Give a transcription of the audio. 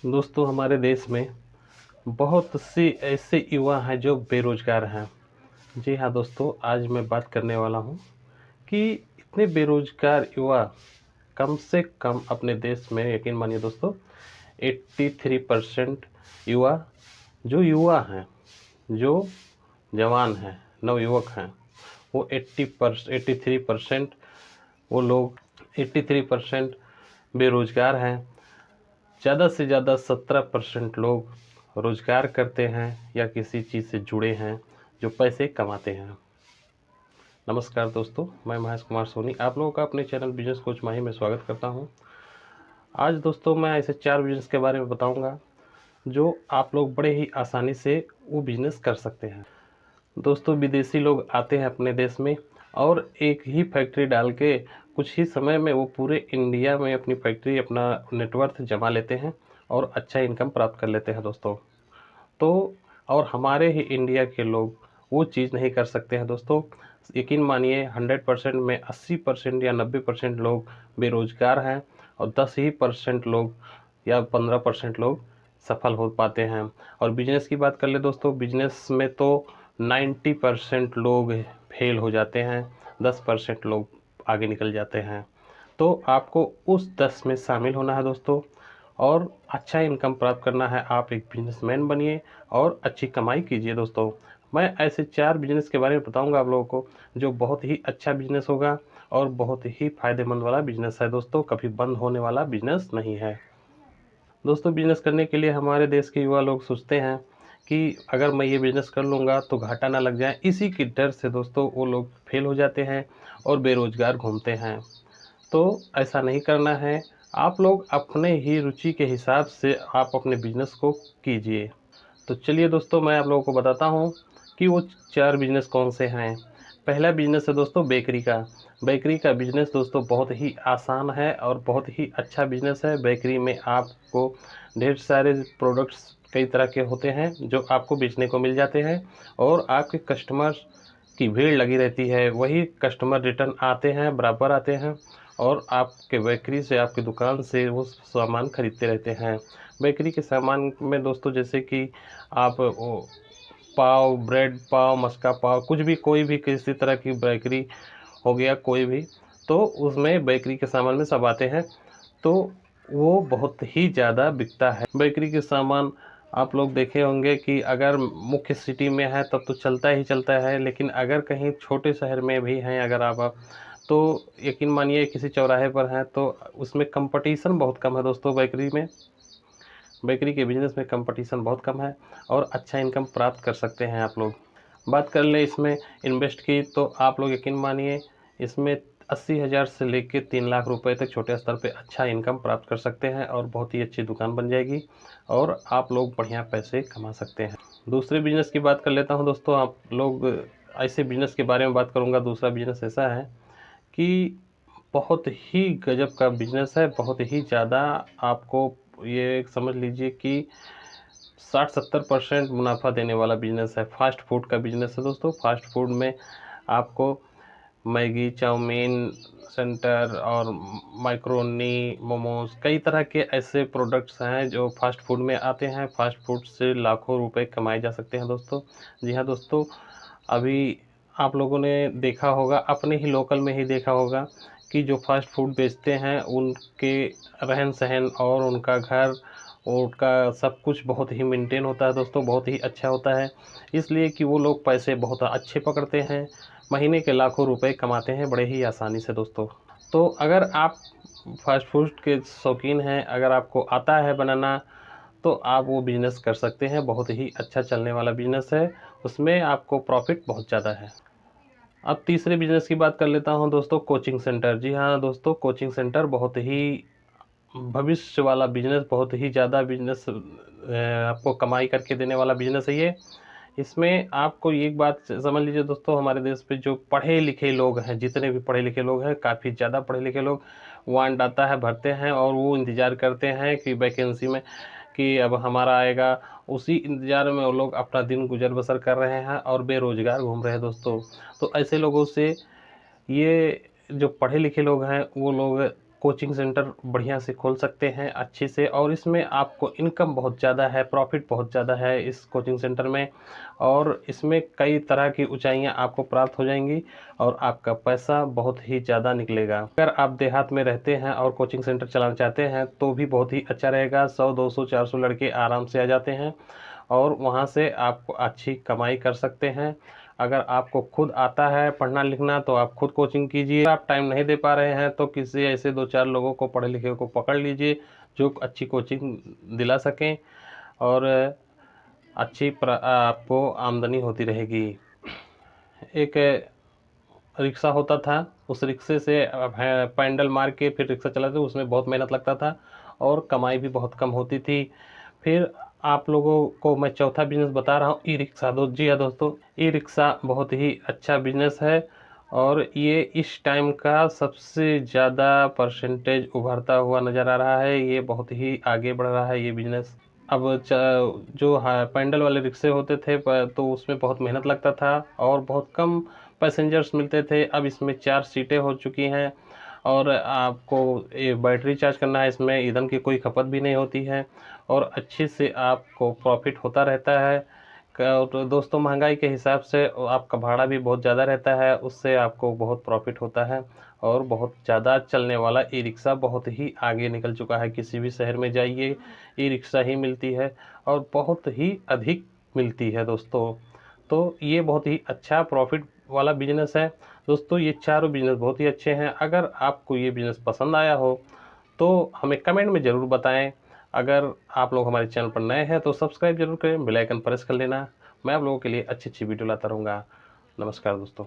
दोस्तों, हमारे देश में बहुत सी ऐसे युवा हैं जो बेरोज़गार हैं। जी हाँ दोस्तों, आज मैं बात करने वाला हूँ कि इतने बेरोज़गार युवा कम से कम अपने देश में, यकीन मानिए दोस्तों, 83% युवा जो युवा हैं, जो जवान हैं, नवयुवक हैं, वो 83% वो लोग 83% बेरोज़गार हैं। ज़्यादा से ज़्यादा 17% लोग रोज़गार करते हैं या किसी चीज़ से जुड़े हैं जो पैसे कमाते हैं। नमस्कार दोस्तों, मैं महेश कुमार सोनी आप लोगों का अपने चैनल बिजनेस कोच माही में स्वागत करता हूं। आज दोस्तों मैं ऐसे 4 बिजनेस के बारे में बताऊंगा जो आप लोग बड़े ही आसानी से वो बिजनेस कर सकते हैं। दोस्तों, विदेशी लोग आते हैं अपने देश में और एक ही फैक्ट्री डाल के कुछ ही समय में वो पूरे इंडिया में अपनी फैक्ट्री, अपना नेटवर्थ जमा लेते हैं और अच्छा इनकम प्राप्त कर लेते हैं दोस्तों। तो और हमारे ही इंडिया के लोग वो चीज़ नहीं कर सकते हैं दोस्तों। यकीन मानिए 100% में 80% या 90% लोग बेरोज़गार हैं और 10 ही परसेंट लोग या 15% लोग सफल हो पाते हैं। और बिजनेस की बात कर ले दोस्तों, बिजनेस में तो 90% लोग फेल हो जाते हैं, 10% लोग आगे निकल जाते हैं। तो आपको उस 10 में शामिल होना है दोस्तों और अच्छा इनकम प्राप्त करना है। आप एक बिजनेसमैन बनिए और अच्छी कमाई कीजिए दोस्तों। मैं ऐसे 4 बिजनेस के बारे में बताऊंगा आप लोगों को जो बहुत ही अच्छा बिजनेस होगा और बहुत ही फायदेमंद वाला बिजनेस है दोस्तों, कभी बंद होने वाला बिजनेस नहीं है। दोस्तों, बिजनेस करने के लिए हमारे देश के युवा लोग सोचते हैं कि अगर मैं ये बिजनेस कर लूँगा तो घाटा ना लग जाए। इसी की डर से दोस्तों वो लोग फेल हो जाते हैं और बेरोज़गार घूमते हैं। तो ऐसा नहीं करना है। आप लोग अपने ही रुचि के हिसाब से आप अपने बिजनेस को कीजिए। तो चलिए दोस्तों, मैं आप लोगों को बताता हूँ कि वो 4 बिजनेस कौन से हैं। पहला बिजनेस है दोस्तों बेकरी का। बेकरी का बिजनेस दोस्तों बहुत ही आसान है और बहुत ही अच्छा बिजनेस है। बेकरी में आपको ढेर सारे प्रोडक्ट्स कई तरह के होते हैं जो आपको बेचने को मिल जाते हैं और आपके कस्टमर की भीड़ लगी रहती है। वही कस्टमर रिटर्न आते हैं, बराबर आते हैं और आपके बेकरी से, आपकी दुकान से वो सामान खरीदते रहते हैं। बेकरी के सामान में दोस्तों जैसे कि आप वो पाव, ब्रेड पाव, मस्का पाव, कुछ भी, कोई भी किसी तरह की बेकरी हो गया कोई भी, तो उसमें बेकरी के सामान में सब आते हैं। तो वो बहुत ही ज़्यादा बिकता है। बेकरी के सामान आप लोग देखे होंगे कि अगर मुख्य सिटी में है तब तो चलता ही चलता है, लेकिन अगर कहीं छोटे शहर में भी हैं अगर आप, तो यकीन मानिए किसी चौराहे पर हैं तो उसमें कंपटीशन बहुत कम है दोस्तों। बेकरी में, बेकरी के बिज़नेस में कंपटीशन बहुत कम है और अच्छा इनकम प्राप्त कर सकते हैं आप लोग। बात कर ले इसमें इन्वेस्ट की तो आप लोग यकीन मानिए इसमें 80,000 से लेके 3 लाख रुपए तक छोटे स्तर पे अच्छा इनकम प्राप्त कर सकते हैं और बहुत ही अच्छी दुकान बन जाएगी और आप लोग बढ़िया पैसे कमा सकते हैं। दूसरे बिजनेस की बात कर लेता हूं दोस्तों। आप लोग ऐसे बिजनेस के बारे में बात करूंगा। दूसरा बिजनेस ऐसा है कि बहुत ही गजब का बिजनेस है, बहुत ही ज़्यादा आपको ये समझ लीजिए कि 60-70% मुनाफा देने वाला बिजनेस है। फास्ट फूड का बिजनेस है दोस्तों। फास्ट फूड में आपको मैगी, चाउमीन सेंटर और माइक्रोनी, मोमोज, कई तरह के ऐसे प्रोडक्ट्स हैं जो फास्ट फूड में आते हैं। फास्ट फूड से लाखों रुपए कमाए जा सकते हैं दोस्तों। जी हाँ दोस्तों, अभी आप लोगों ने देखा होगा, अपने ही लोकल में ही देखा होगा कि जो फास्ट फूड बेचते हैं उनके रहन सहन और उनका घर और उनका सब कुछ बहुत ही मेंटेन होता है दोस्तों, बहुत ही अच्छा होता है। इसलिए कि वो लोग पैसे बहुत अच्छे पकड़ते हैं, महीने के लाखों रुपए कमाते हैं बड़े ही आसानी से दोस्तों। तो अगर आप फास्ट फूड के शौकीन हैं, अगर आपको आता है बनाना, तो आप वो बिज़नेस कर सकते हैं। बहुत ही अच्छा चलने वाला बिज़नेस है, उसमें आपको प्रॉफ़िट बहुत ज़्यादा है। अब तीसरे बिज़नेस की बात कर लेता हूँ दोस्तों, कोचिंग सेंटर। जी हाँ दोस्तों, कोचिंग सेंटर बहुत ही भविष्य वाला बिज़नेस, बहुत ही ज़्यादा बिज़नेस आपको कमाई करके देने वाला बिज़नेस है ये। इसमें आपको एक बात समझ लीजिए दोस्तों, हमारे देश पे जो पढ़े लिखे लोग हैं, जितने भी पढ़े लिखे लोग हैं, काफ़ी ज़्यादा पढ़े लिखे लोग वांट आता है, भरते हैं और वो इंतज़ार करते हैं कि वैकेंसी में कि अब हमारा आएगा। उसी इंतज़ार में वो लोग अपना दिन गुजर बसर कर रहे हैं और बेरोज़गार घूम रहे हैं दोस्तों। तो ऐसे लोगों से ये जो पढ़े लिखे लोग हैं वो लोग कोचिंग सेंटर बढ़िया से खोल सकते हैं अच्छे से, और इसमें आपको इनकम बहुत ज़्यादा है, प्रॉफिट बहुत ज़्यादा है इस कोचिंग सेंटर में, और इसमें कई तरह की ऊंचाइयां आपको प्राप्त हो जाएंगी और आपका पैसा बहुत ही ज़्यादा निकलेगा। अगर आप देहात में रहते हैं और कोचिंग सेंटर चलाना चाहते हैं तो भी बहुत ही अच्छा रहेगा। 100 200 400 लड़के आराम से आ जाते हैं और वहाँ से आप अच्छी कमाई कर सकते हैं। अगर आपको खुद आता है पढ़ना लिखना तो आप खुद कोचिंग कीजिए। आप टाइम नहीं दे पा रहे हैं तो किसी ऐसे 2-4 लोगों को पढ़े लिखे को पकड़ लीजिए जो अच्छी कोचिंग दिला सकें, और आपको आमदनी होती रहेगी। एक रिक्शा होता था, उस रिक्शे से पैडल मार के फिर रिक्शा चलाते, उसमें बहुत मेहनत लगता था और कमाई भी बहुत कम होती थी। फिर आप लोगों को मैं चौथा बिजनेस बता रहा हूँ, ई रिक्शा। जी हाँ दोस्तों, ई रिक्शा बहुत ही अच्छा बिजनेस है और ये इस टाइम का सबसे ज़्यादा परसेंटेज उभरता हुआ नज़र आ रहा है। ये बहुत ही आगे बढ़ रहा है ये बिजनेस। अब जो पैडल वाले रिक्शे होते थे तो उसमें बहुत मेहनत लगता था और बहुत कम पैसेंजर्स मिलते थे। अब इसमें 4 सीटें हो चुकी हैं और आपको ये बैटरी चार्ज करना है, इसमें ईंधन की कोई खपत भी नहीं होती है और अच्छे से आपको प्रॉफिट होता रहता है। और दोस्तों महंगाई के हिसाब से आपका भाड़ा भी बहुत ज़्यादा रहता है, उससे आपको बहुत प्रॉफिट होता है और बहुत ज़्यादा चलने वाला ई रिक्शा बहुत ही आगे निकल चुका है। किसी भी शहर में जाइए ई रिक्शा ही मिलती है और बहुत ही अधिक मिलती है दोस्तों। तो ये बहुत ही अच्छा प्रॉफिट वाला बिजनेस है दोस्तों। ये चारों बिजनेस बहुत ही अच्छे हैं। अगर आपको ये बिजनेस पसंद आया हो तो हमें कमेंट में ज़रूर बताएं। अगर आप लोग हमारे चैनल पर नए हैं तो सब्सक्राइब जरूर करें, बेल आइकन प्रेस कर लेना। मैं आप लोगों के लिए अच्छी अच्छी वीडियो लाता रहूँगा। नमस्कार दोस्तों।